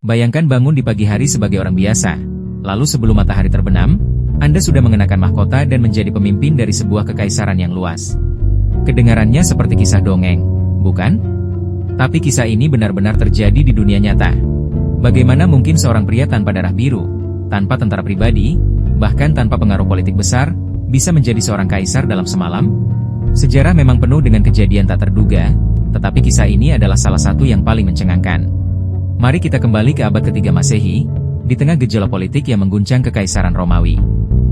Bayangkan bangun di pagi hari sebagai orang biasa, lalu sebelum matahari terbenam, Anda sudah mengenakan mahkota dan menjadi pemimpin dari sebuah kekaisaran yang luas. Kedengarannya seperti kisah dongeng, bukan? Tapi kisah ini benar-benar terjadi di dunia nyata. Bagaimana mungkin seorang pria tanpa darah biru, tanpa tentara pribadi, bahkan tanpa pengaruh politik besar, bisa menjadi seorang kaisar dalam semalam? Sejarah memang penuh dengan kejadian tak terduga, tetapi kisah ini adalah salah satu yang paling mencengangkan. Mari kita kembali ke abad ketiga Masehi, di tengah gejolak politik yang mengguncang kekaisaran Romawi.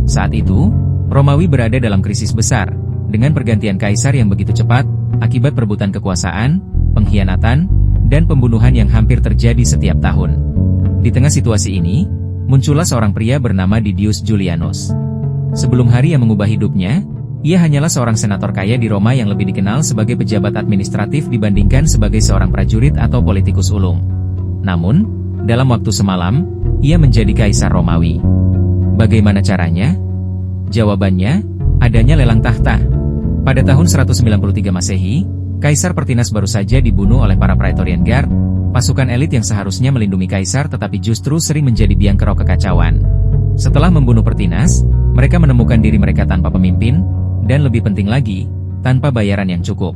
Saat itu, Romawi berada dalam krisis besar, dengan pergantian kaisar yang begitu cepat, akibat perebutan kekuasaan, pengkhianatan, dan pembunuhan yang hampir terjadi setiap tahun. Di tengah situasi ini, muncullah seorang pria bernama Didius Julianus. Sebelum hari yang mengubah hidupnya, ia hanyalah seorang senator kaya di Roma yang lebih dikenal sebagai pejabat administratif dibandingkan sebagai seorang prajurit atau politikus ulung. Namun, dalam waktu semalam, ia menjadi kaisar Romawi. Bagaimana caranya? Jawabannya, adanya lelang tahta. Pada tahun 193 Masehi, Kaisar Pertinas baru saja dibunuh oleh para Praetorian Guard, pasukan elit yang seharusnya melindungi kaisar tetapi justru sering menjadi biang kerok kekacauan. Setelah membunuh Pertinas, mereka menemukan diri mereka tanpa pemimpin, dan lebih penting lagi, tanpa bayaran yang cukup.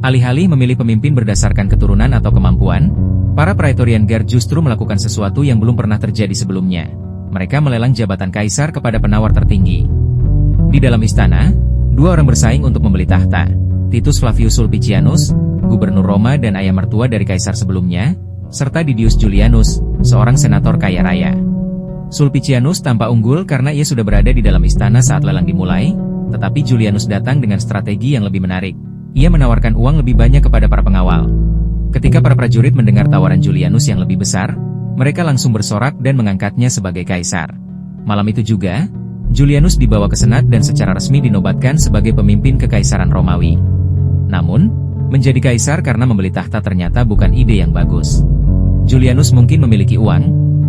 Alih-alih memilih pemimpin berdasarkan keturunan atau kemampuan, para Praetorian Guard justru melakukan sesuatu yang belum pernah terjadi sebelumnya. Mereka melelang jabatan kaisar kepada penawar tertinggi. Di dalam istana, dua orang bersaing untuk membeli tahta. Titus Flavius Sulpicianus, gubernur Roma dan ayah mertua dari kaisar sebelumnya, serta Didius Julianus, seorang senator kaya raya. Sulpicianus tampak unggul karena ia sudah berada di dalam istana saat lelang dimulai, tetapi Julianus datang dengan strategi yang lebih menarik. Ia menawarkan uang lebih banyak kepada para pengawal. Ketika para prajurit mendengar tawaran Julianus yang lebih besar, mereka langsung bersorak dan mengangkatnya sebagai kaisar. Malam itu juga, Julianus dibawa ke senat dan secara resmi dinobatkan sebagai pemimpin kekaisaran Romawi. Namun, menjadi kaisar karena membeli tahta ternyata bukan ide yang bagus. Julianus mungkin memiliki uang,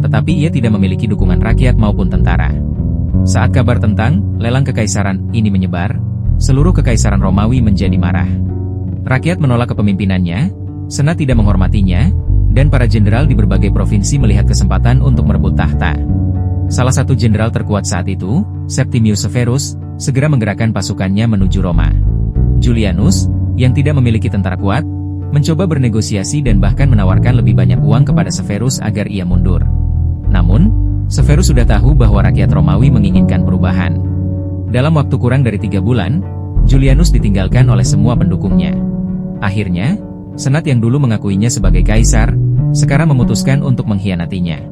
tetapi ia tidak memiliki dukungan rakyat maupun tentara. Saat kabar tentang lelang kekaisaran ini menyebar, seluruh kekaisaran Romawi menjadi marah. Rakyat menolak kepemimpinannya, senat tidak menghormatinya, dan para jenderal di berbagai provinsi melihat kesempatan untuk merebut tahta. Salah satu jenderal terkuat saat itu, Septimius Severus, segera menggerakkan pasukannya menuju Roma. Julianus, yang tidak memiliki tentara kuat, mencoba bernegosiasi dan bahkan menawarkan lebih banyak uang kepada Severus agar ia mundur. Namun, Severus sudah tahu bahwa rakyat Romawi menginginkan perubahan. Dalam waktu kurang dari 3 bulan, Julianus ditinggalkan oleh semua pendukungnya. Akhirnya, senat yang dulu mengakuinya sebagai kaisar, sekarang memutuskan untuk mengkhianatinya.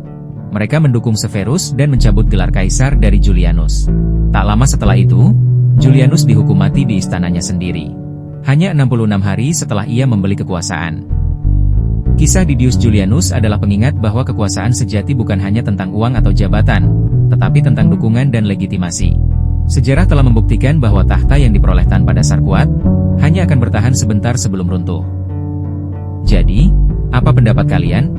Mereka mendukung Severus dan mencabut gelar kaisar dari Julianus. Tak lama setelah itu, Julianus dihukum mati di istananya sendiri. Hanya 66 hari setelah ia membeli kekuasaan. Kisah Didius Julianus adalah pengingat bahwa kekuasaan sejati bukan hanya tentang uang atau jabatan, tetapi tentang dukungan dan legitimasi. Sejarah telah membuktikan bahwa tahta yang diperoleh tanpa dasar kuat, hanya akan bertahan sebentar sebelum runtuh. Jadi, apa pendapat kalian?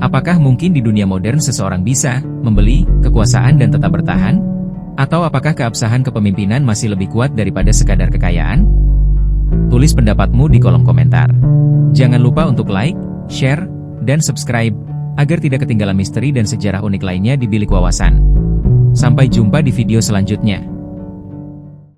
Apakah mungkin di dunia modern seseorang bisa membeli kekuasaan dan tetap bertahan? Atau apakah keabsahan kepemimpinan masih lebih kuat daripada sekadar kekayaan? Tulis pendapatmu di kolom komentar. Jangan lupa untuk like, share, dan subscribe, agar tidak ketinggalan misteri dan sejarah unik lainnya di Bilik Wawasan. Sampai jumpa di video selanjutnya.